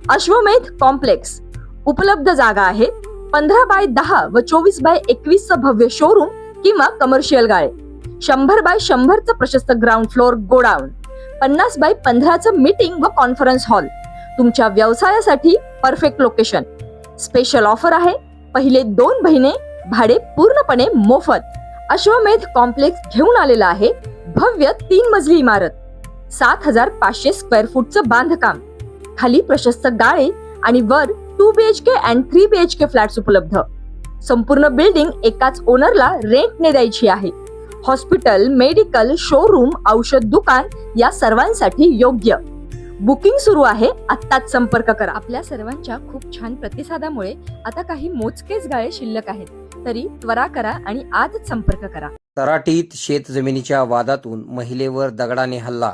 अश्वमेध कॉम्प्लेक्स उपलब्ध जागा आहे 15x10 व 24x21 भव्य शोरूम किंवा कमर्शियल गाळे, 100x100 प्रशस्त ground floor godown, 50x15 meeting व कॉन्फरन्स हॉल. तुमच्या व्यवसायासाठी परफेक्ट लोकेशन. स्पेशल ऑफर आहे, पहिले 2 महिने भाडे पूर्णपणे मोफत. अश्वमेध कॉम्प्लेक्स घेऊन आलेला आहे भव्य 3 मजली इमारत, 7500 स्क्वेअर फूटचं बांधकाम, खाली प्रशस्त गाळे आणि वर 2 BHK and 3 BHK फ्लॅट्स उपलब्ध. संपूर्ण बिल्डिंग एकाच ओनरला रेंटने द्यायची आहे. हॉस्पिटल, मेडिकल, शोरूम, औषध दुकान या सर्वांसाठी योग्य. बुकिंग सुरू आहे, आत्ताच संपर्क करा. आपल्या सर्वांच्या खूप छान प्रतिसादामुळे आता काही मोजकेच गाळे शिल्लक आहेत, तरी त्वरा करा आणि आजच संपर्क करा. सराटीत शेतजमिनीच्या वादातून महिलेवर दगडाने हल्ला.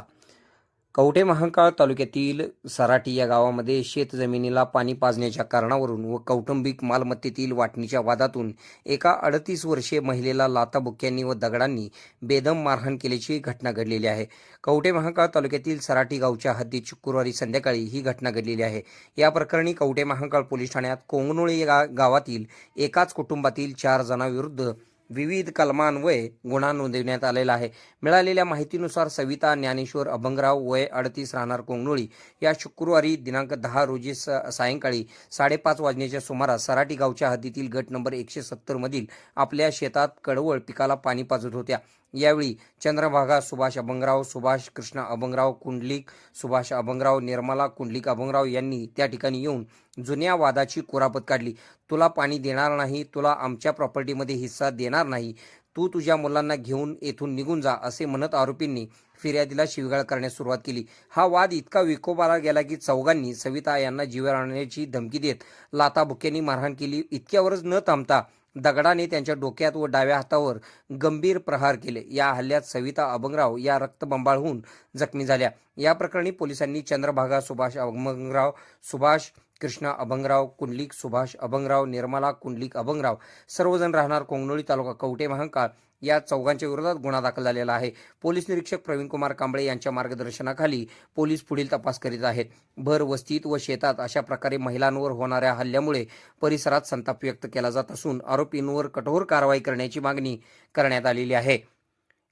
कवठे महांकाळ तालुक्यातील सराटी या गावामध्ये शेतजमिनीला पाणी पाजण्याच्या कारणावरून व कौटुंबिक मालमत्तेतील वाटणीच्या वादातून एका 38 वर्षीय महिलेला लाथाबुक्क्यांनी व दगडांनी बेदम मारहाण केल्याची घटना घडलेली आहे. कवठे महांकाळ तालुक्यातील सराटी गावच्या हद्दीत शुक्रवारी संध्याकाळी ही घटना घडलेली आहे. या प्रकरणी कवठे महांकाळ पोलीस ठाण्यात कोंगनोळी गावातील एकाच कुटुंबातील 4 जणांविरुद्ध विविध कलमान्वये गुन्हा नोंदवण्यात आलेला आहे. मिळालेल्या माहितीनुसार सविता ज्ञानेश्वर अभंगराव वय 38 राहणार कोंगनोळी या शुक्रवारी दिनांक 10 रोजी सायंकाळी 5:30 वाजण्याच्या सुमारास सराटी गावच्या हद्दीतील गट नंबर 170 मधील आपल्या शेतात कडवळ पिकाला पाणी पाजत होत्या. यावेळी चंद्रभागा सुभाष अभंगराव, सुभाष कृष्ण अभंगराव, कुंडलिक सुभाष अभंगराव, निर्मला कुंडलिक अभंगराव यांनी त्या ठिकाणी येऊन जुन्या वादाची कुरापत काढली. तुला पाणी देणार नाही, तुला आमच्या प्रॉपर्टीमध्ये हिस्सा देणार नाही, तू तुझ्या मुलांना घेऊन येथून निघून जा असे म्हणत आरोपींनी फिर्यादीला शिवीगाळ करण्यास सुरुवात केली. हा वाद इतका विकोपाला गेला की चौघांनी सविता यांना जीवे आणण्याची धमकी देत लाथाबुक्क्यांनी मारहाण केली. इतक्यावरच न थांबता दगडाने त्यांच्या डोक्यात व डाव्या हातावर गंभीर प्रहार केले. या हल्ल्यात सविता अभंगराव या रक्तबंबाळ होऊन जखमी झाल्या. या प्रकरणी पोलिसांनी चंद्रभागा सुभाष अभंगराव, सुभाष कृष्ण अभंगराव, कुंडलिक सुभाष अभंगराव, निर्मला कुंडलिक अभंगराव सर्वजण राहणार कोंगनोळी तालुका कवठे महांकाळ या चौघांच्या विरोधात गुन्हा दाखल झालेला आहे. पोलीस निरीक्षक प्रवीणकुमार कांबळे यांच्या मार्गदर्शनाखाली पोलीस पुढील तपास करीत आहेत. भर वस्तीत व शेतात अशा प्रकारे महिलांवर होणाऱ्या हल्ल्यामुळे परिसरात संताप व्यक्त केला जात असून आरोपींवर कठोर कारवाई करण्याची मागणी करण्यात आलेली आहे.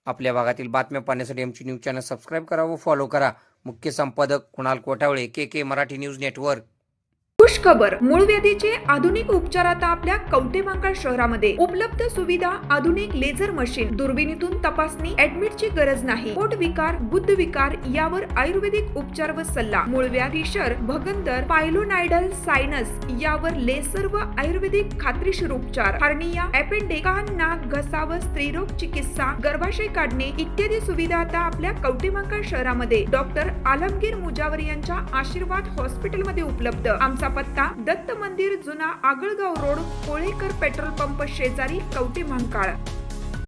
आपल्या भागातील बातम्या पाहण्यासाठी आमची न्यूज चॅनल सबस्क्राईब करा व फॉलो करा. मुख्य संपादक Kunal Kothawale, KK Marathi news network. खुश खबर, मूळव्याधीचे आधुनिक उपचार आता आपल्या कवठे महांकाळ शहरामध्ये उपलब्ध. सुविधा, आधुनिक लेझर मशीन, दुर्बिणीतून तपासणी, ऍडमिटची गरज नाही. पोट विकार, बुद्ध विकार यावर आयुर्वेदिक उपचार व सल्ला. मूळव्याधी, शर, भगंदर, पायलोनायडल, सायनस यावर लेसर व आयुर्वेदिक खात्रीशीर उपचार. हर्निया, अपेंडिक्स, कान, नाक, घसा व स्त्रीरोग चिकित्सा, गर्भाशय काढणे इत्यादी सुविधा आता आपल्या कवठे महांकाळ शहरामध्ये डॉक्टर आलमगीर मुजावर यांच्या आशीर्वाद हॉस्पिटल मध्ये उपलब्ध. आमचा पत्ता दत्त मंदिर, जुना Agalgaon road, Kolekar petrol pump शेजारी, कवठे महांकाळ.